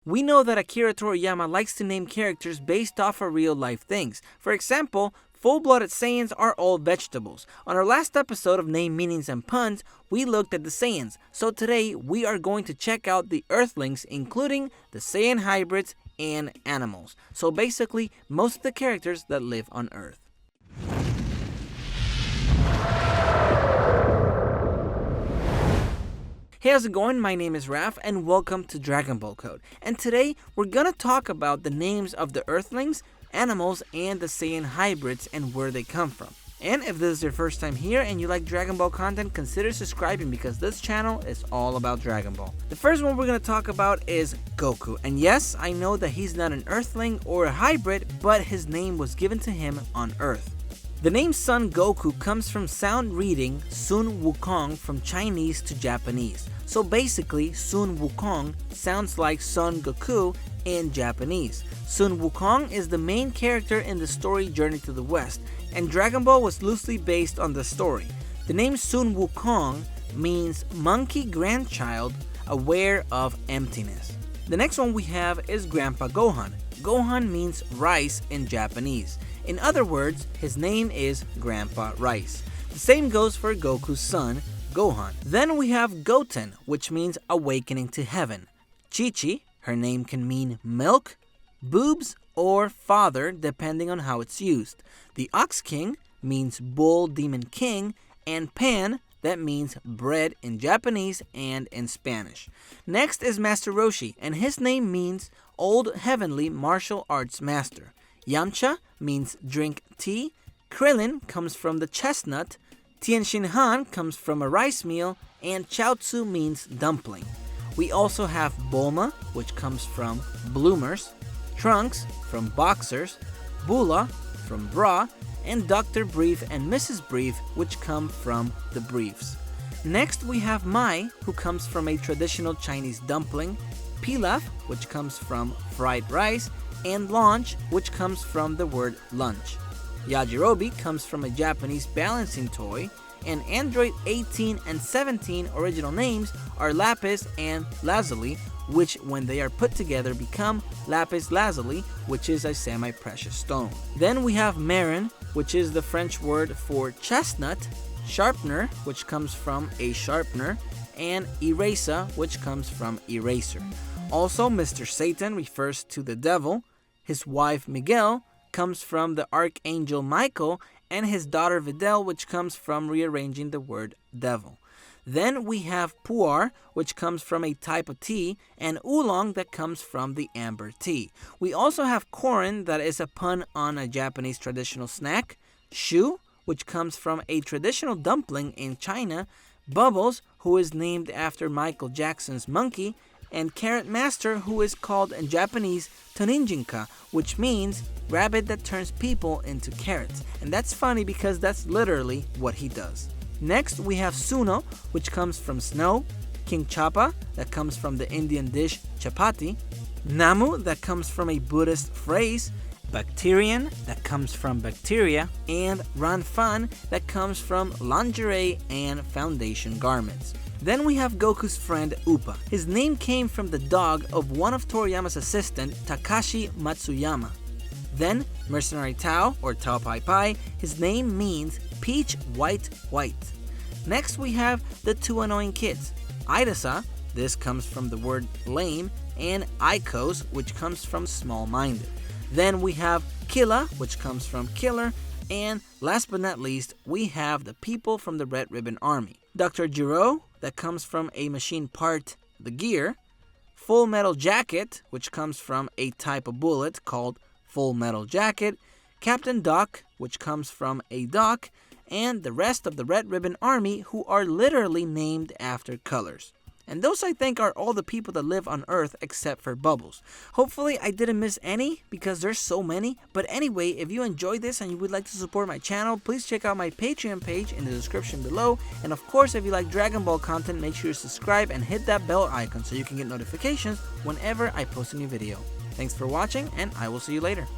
We know that Akira Toriyama likes to name characters based off of real life things. For example, full-blooded Saiyans are all vegetables. On our last episode of Name, Meanings, and Puns, we looked at the Saiyans. So today, we are going to check out the Earthlings, including the Saiyan hybrids and animals. So basically, most of the characters that live on Earth. Hey, how's it going? My name is Raf and welcome to Dragon Ball Code. And today we're gonna talk about the names of the Earthlings, animals, and the Saiyan hybrids and where they come from. And if this is your first time here and you like Dragon Ball content, consider subscribing because this channel is all about Dragon Ball. The first one we're gonna talk about is Goku. And yes, I know that he's not an Earthling or a hybrid, but his name was given to him on Earth. The name Son Goku comes from sound reading Sun Wukong from Chinese to Japanese. So basically, Sun Wukong sounds like Son Goku in Japanese. Sun Wukong is the main character in the story Journey to the West, and Dragon Ball was loosely based on the story. The name Sun Wukong means monkey grandchild aware of emptiness. The next one we have is Grandpa Gohan. Gohan means rice in Japanese. In other words, his name is Grandpa Rice. The same goes for Goku's son, Gohan. Then we have Goten, which means awakening to heaven. Chi-Chi, her name can mean milk, boobs, or father, depending on how it's used. The Ox King means bull demon king, and Pan, that means bread in Japanese and in Spanish. Next is Master Roshi, and his name means old heavenly martial arts master. Yamcha means drink tea, Krillin comes from the chestnut, Tien Shin Han comes from a rice meal, and Chaozu means dumpling. We also have Bulma, which comes from bloomers, Trunks from boxers, Bula from bra, and Dr. Brief and Mrs. Brief, which come from the briefs. Next we have Mai, who comes from a traditional Chinese dumpling, Pilaf, which comes from fried rice, and Launch, which comes from the word lunch. Yajirobe comes from a Japanese balancing toy, and Android 18 and 17 original names are Lapis and Lazuli, which when they are put together become Lapis Lazuli, which is a semi-precious stone. Then we have Marin, which is the French word for chestnut, Sharpener, which comes from a sharpener, and Eraser, which comes from eraser. Also, Mr. Satan refers to the devil, his wife Miguel comes from the archangel Michael, and his daughter Videl, which comes from rearranging the word devil. Then we have Pu'er, which comes from a type of tea, and Oolong, that comes from the amber tea. We also have Korin, that is a pun on a Japanese traditional snack, Shu, which comes from a traditional dumpling in China, Bubbles, who is named after Michael Jackson's monkey, and Carrot Master, who is called in Japanese Toninjinka, which means rabbit that turns people into carrots. And that's funny because that's literally what he does. Next we have Suno, which comes from snow, King Chapa, that comes from the Indian dish chapati, Namu, that comes from a Buddhist phrase, Bacterian, that comes from bacteria, and Ranfan, that comes from lingerie and foundation garments. Then we have Goku's friend Upa. His name came from the dog of one of Toriyama's assistant, Takashi Matsuyama. Then Mercenary Tao, or Tao Pai Pai, his name means peach white white. Next we have the two annoying kids, Idasa, this comes from the word lame, and Ikos, which comes from small-minded. Then we have Killa, which comes from killer, and last but not least, we have the people from the Red Ribbon Army. Dr. Giro, that comes from a machine part, the gear. Full Metal Jacket, which comes from a type of bullet called Full Metal Jacket. Captain Doc, which comes from a dock. And the rest of the Red Ribbon Army, who are literally named after colors. And those, I think, are all the people that live on Earth except for Bubbles. Hopefully I didn't miss any because there's so many. But anyway, if you enjoyed this and you would like to support my channel, please check out my Patreon page in the description below. And of course, if you like Dragon Ball content, make sure to subscribe and hit that bell icon so you can get notifications whenever I post a new video. Thanks for watching, and I will see you later.